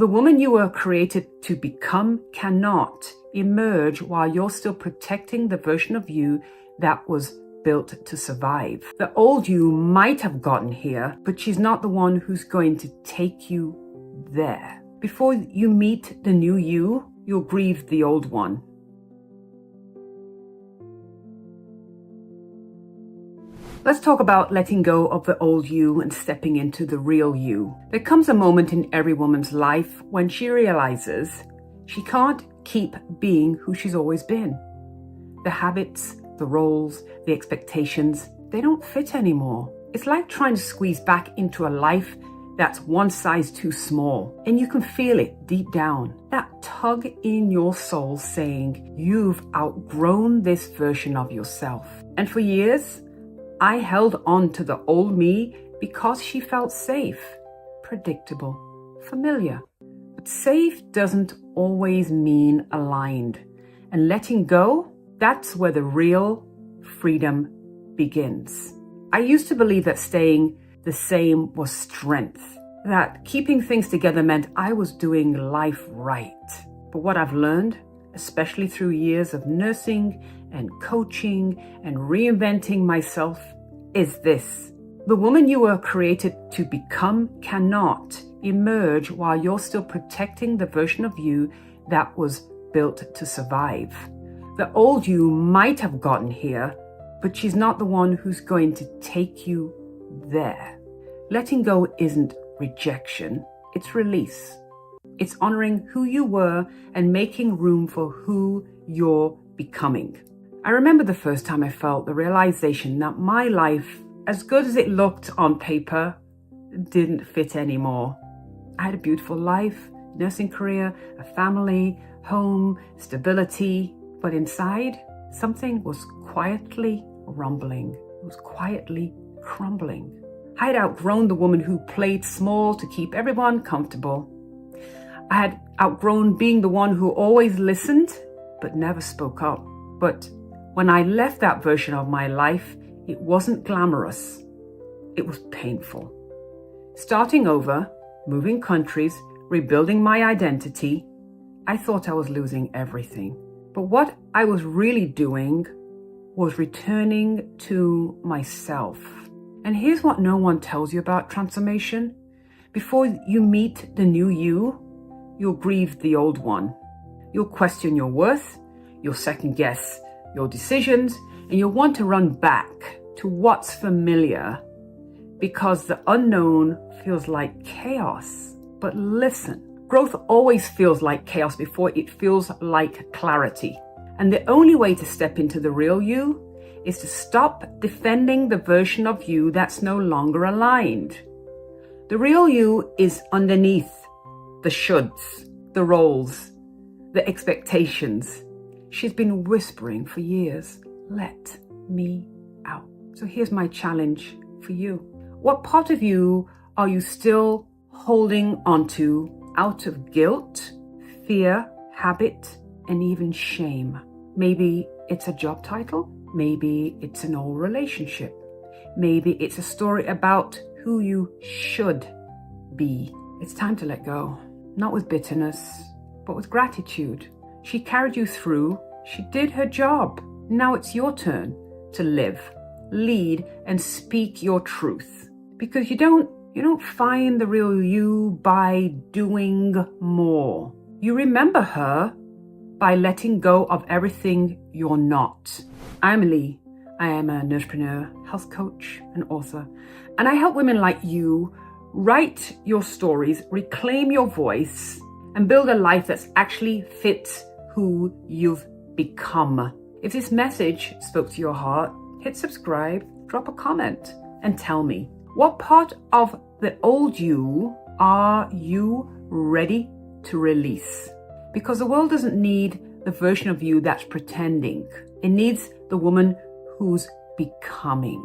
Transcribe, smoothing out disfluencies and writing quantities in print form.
The woman you were created to become cannot emerge while you're still protecting the version of you that was built to survive. The old you might have gotten here, but she's not the one who's going to take you there. Before you meet the new you, you'll grieve the old one. Let's talk about letting go of the old you and stepping into the real you. There comes a moment in every woman's life when she realizes she can't keep being who she's always been. The habits, the roles, the expectations, they don't fit anymore. It's like trying to squeeze back into a life that's one size too small, and you can feel it deep down. That tug in your soul saying you've outgrown this version of yourself. And for years, I held on to the old me because she felt safe, predictable, familiar. But safe doesn't always mean aligned. And letting go, that's where the real freedom begins. I used to believe that staying the same was strength, that keeping things together meant I was doing life right. But what I've learned, especially through years of nursing and coaching and reinventing myself, is this. The woman you were created to become cannot emerge while you're still protecting the version of you that was built to survive. The old you might have gotten here, but she's not the one who's going to take you there. Letting go isn't rejection, it's release. It's honoring who you were and making room for who you're becoming. I remember the first time I felt the realization that my life, as good as it looked on paper, didn't fit anymore. I had a beautiful life, nursing career, a family, home, stability, but inside, something was quietly rumbling. It was quietly crumbling. I had outgrown the woman who played small to keep everyone comfortable. I had outgrown being the one who always listened, but never spoke up. But when I left that version of my life, it wasn't glamorous. It was painful. Starting over, moving countries, rebuilding my identity, I thought I was losing everything. But what I was really doing was returning to myself. And here's what no one tells you about transformation. Before you meet the new you, you'll grieve the old one. You'll question your worth, you'll second guess your decisions, and you'll want to run back to what's familiar because the unknown feels like chaos. But listen, growth always feels like chaos before it feels like clarity. And the only way to step into the real you is to stop defending the version of you that's no longer aligned. The real you is underneath the shoulds, the roles, the expectations. She's been whispering for years, let me out. So here's my challenge for you. What part of you are you still holding onto out of guilt, fear, habit, and even shame? Maybe it's a job title. Maybe it's an old relationship. Maybe it's a story about who you should be. It's time to let go, not with bitterness, but with gratitude. She carried you through. She did her job. Now it's your turn to live, lead, and speak your truth. Because you don't find the real you by doing more. You remember her by letting go of everything you're not. I'm Lee. I am an entrepreneur, health coach, and author. And I help women like you write your stories, reclaim your voice, and build a life that's actually fits who you've become. If this message spoke to your heart, hit subscribe, drop a comment, and tell me, what part of the old you are you ready to release? Because the world doesn't need the version of you that's pretending. It needs the woman who's becoming.